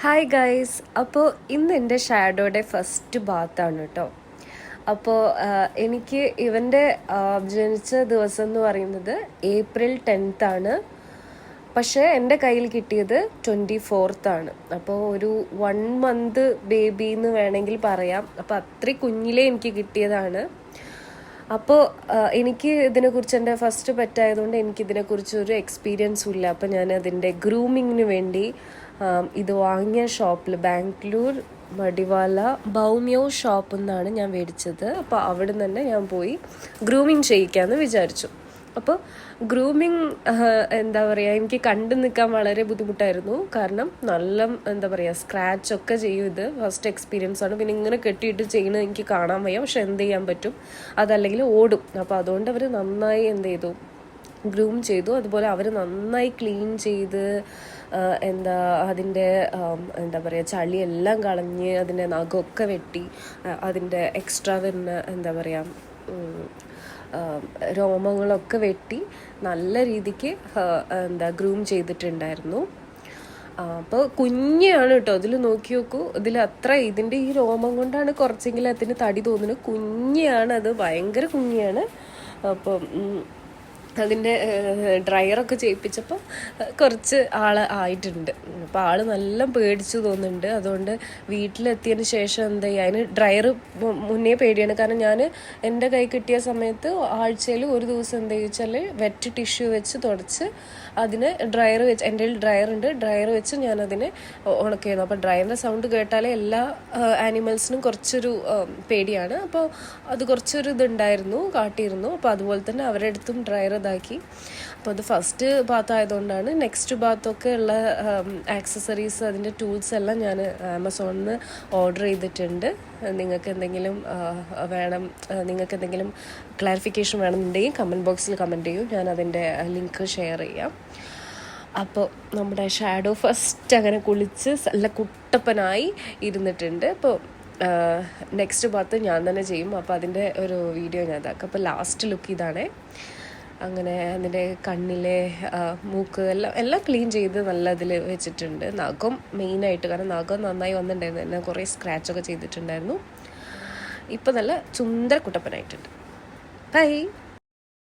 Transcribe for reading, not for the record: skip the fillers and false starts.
Hi guys. അപ്പോൾ ഇന്ന് എൻ്റെ ഷാഡോയുടെ ഫസ്റ്റ് ബാത്താണ് കേട്ടോ. അപ്പോൾ എനിക്ക് ഇവൻ്റെ ജനിച്ച ദിവസം എന്ന് പറയുന്നത് April 10th ആണ്. പക്ഷേ എൻ്റെ കയ്യിൽ കിട്ടിയത് 24th ആണ്. അപ്പോൾ ഒരു 1 month ബേബി എന്ന് വേണമെങ്കിൽ പറയാം. അപ്പോൾ അത്രയും കുഞ്ഞിലേ എനിക്ക് കിട്ടിയതാണ്. അപ്പോൾ എനിക്ക് ഇതിനെക്കുറിച്ച് എൻ്റെ ഫസ്റ്റ് പെറ്റായതുകൊണ്ട് എനിക്കിതിനെക്കുറിച്ച് ഒരു എക്സ്പീരിയൻസും ഇല്ല. അപ്പോൾ ഞാൻ അതിൻ്റെ ഗ്രൂമിങ്ങിന് വേണ്ടി ഇത് വാങ്ങിയ ഷോപ്പിൽ ബാംഗ്ലൂർ മടിവാല ബൗമ്യോ ഷോപ്പിൽ നിന്നാണ് ഞാൻ മേടിച്ചത്. അപ്പോൾ അവിടെ നിന്ന് തന്നെ ഞാൻ പോയി ഗ്രൂമിങ് ചെയ്യിക്കാമെന്ന് വിചാരിച്ചു. അപ്പോൾ ഗ്രൂമിങ് എന്താ പറയുക, എനിക്ക് കണ്ടു നിൽക്കാൻ വളരെ ബുദ്ധിമുട്ടായിരുന്നു. കാരണം നല്ല എന്താ പറയുക സ്ക്രാച്ചൊക്കെ ചെയ്യും. ഇത് ഫസ്റ്റ് എക്സ്പീരിയൻസ് ആണ്. പിന്നെ ഇങ്ങനെ കെട്ടിയിട്ട് ചെയ്യുന്നത് എനിക്ക് കാണാൻ വയ്യ. പക്ഷെ എന്ത് ചെയ്യാൻ പറ്റും, അതല്ലെങ്കിൽ ഓടും. അപ്പോൾ അതുകൊണ്ട് അവർ നന്നായി എന്ത് ചെയ്തു, ഗ്രൂം ചെയ്തു. അതുപോലെ അവർ നന്നായി ക്ലീൻ ചെയ്ത് എന്താ അതിൻ്റെ എന്താ പറയുക ചളിയെല്ലാം കളഞ്ഞ് അതിൻ്റെ നഖമൊക്കെ വെട്ടി അതിൻ്റെ എക്സ്ട്രാ വരുന്ന എന്താ പറയുക രോമങ്ങളൊക്കെ വെട്ടി നല്ല രീതിക്ക് എന്താ ഗ്രൂം ചെയ്തിട്ടുണ്ടായിരുന്നു. അപ്പോൾ കുഞ്ഞാണ് കേട്ടോ. അതിൽ നോക്കി നോക്കൂ, ഇതിൽ അത്ര ഇതിൻ്റെ ഈ രോമം കൊണ്ടാണ് കുറച്ചെങ്കിലും അതിന് തടി തോന്നുന്നത്. കുഞ്ഞാണ് അത്, ഭയങ്കര കുഞ്ഞാണ്. അപ്പം അതിൻ്റെ ഡ്രയറൊക്കെ ചെയ്യിപ്പിച്ചപ്പോൾ കുറച്ച് ആയിട്ടുണ്ട്. അപ്പോൾ ആൾ നല്ല പേടിച്ചു തോന്നുന്നുണ്ട്. അതുകൊണ്ട് വീട്ടിലെത്തിയതിന് ശേഷം എന്താ ചെയ്യുക, അതിന് ഡ്രയർ മുന്നേ പേടിയാണ്. കാരണം ഞാൻ എൻ്റെ കൈ കിട്ടിയ സമയത്ത് ആഴ്ചയിൽ ഒരു ദിവസം എന്താ ചോദിച്ചാൽ വെറ്റ് ടിഷ്യൂ വെച്ച് തുടച്ച് അതിന് ഡ്രയർ വെച്ച്, എൻ്റെ ഡ്രയറുണ്ട്, ഡ്രയർ വെച്ച് ഞാനതിനെ ഉണക്കിയിരുന്നു. അപ്പോൾ ഡ്രയറിൻ്റെ സൗണ്ട് കേട്ടാലേ എല്ലാ ആനിമൽസിനും കുറച്ചൊരു പേടിയാണ്. അപ്പോൾ അത് കുറച്ചൊരു ഇതുണ്ടായിരുന്നു, കാട്ടിയിരുന്നു. അപ്പോൾ അതുപോലെ തന്നെ അവരുടെ അടുത്തും ഡ്രയർ ഇതാക്കി. അപ്പോൾ അത് ഫസ്റ്റ് ബാത്ത് ആയതുകൊണ്ടാണ്. നെക്സ്റ്റ് ബാത്തൊക്കെ ഉള്ള ആക്സസറീസ് അതിൻ്റെ ടൂൾസ് എല്ലാം ഞാൻ ആമസോണിൽ നിന്ന് ഓർഡർ ചെയ്തിട്ടുണ്ട്. നിങ്ങൾക്ക് എന്തെങ്കിലും വേണം, നിങ്ങൾക്ക് എന്തെങ്കിലും ക്ലാരിഫിക്കേഷൻ വേണമെന്നുണ്ടെങ്കിൽ കമൻറ്റ് ബോക്സിൽ കമൻറ്റ് ചെയ്യും. ഞാൻ അതിൻ്റെ ലിങ്ക് ഷെയർ ചെയ്യാം. അപ്പോൾ നമ്മുടെ ഷാഡോ ഫസ്റ്റ് അങ്ങനെ കുളിച്ച് നല്ല കുട്ടപ്പനായി ഇരുന്നിട്ടുണ്ട്. അപ്പോൾ നെക്സ്റ്റ് ബാത്ത് ഞാൻ തന്നെ ചെയ്യും. അപ്പോൾ അതിൻ്റെ ഒരു വീഡിയോ ഞാൻ ഇതാക്കാം. അപ്പോൾ ലാസ്റ്റ് ലുക്ക് ഇതാണേ. അങ്ങനെ അതിൻ്റെ കണ്ണിലെ മൂക്ക് എല്ലാം ക്ലീൻ ചെയ്ത് നല്ല ഇതിൽ വെച്ചിട്ടുണ്ട്. നഖം മെയിനായിട്ട്, കാരണം നഖം നന്നായി വന്നിട്ടുണ്ടായിരുന്നു. എന്നെ കുറേ സ്ക്രാച്ചൊക്കെ ചെയ്തിട്ടുണ്ടായിരുന്നു. ഇപ്പം നല്ല സുന്ദര കുട്ടപ്പനായിട്ടുണ്ട്. ബൈ.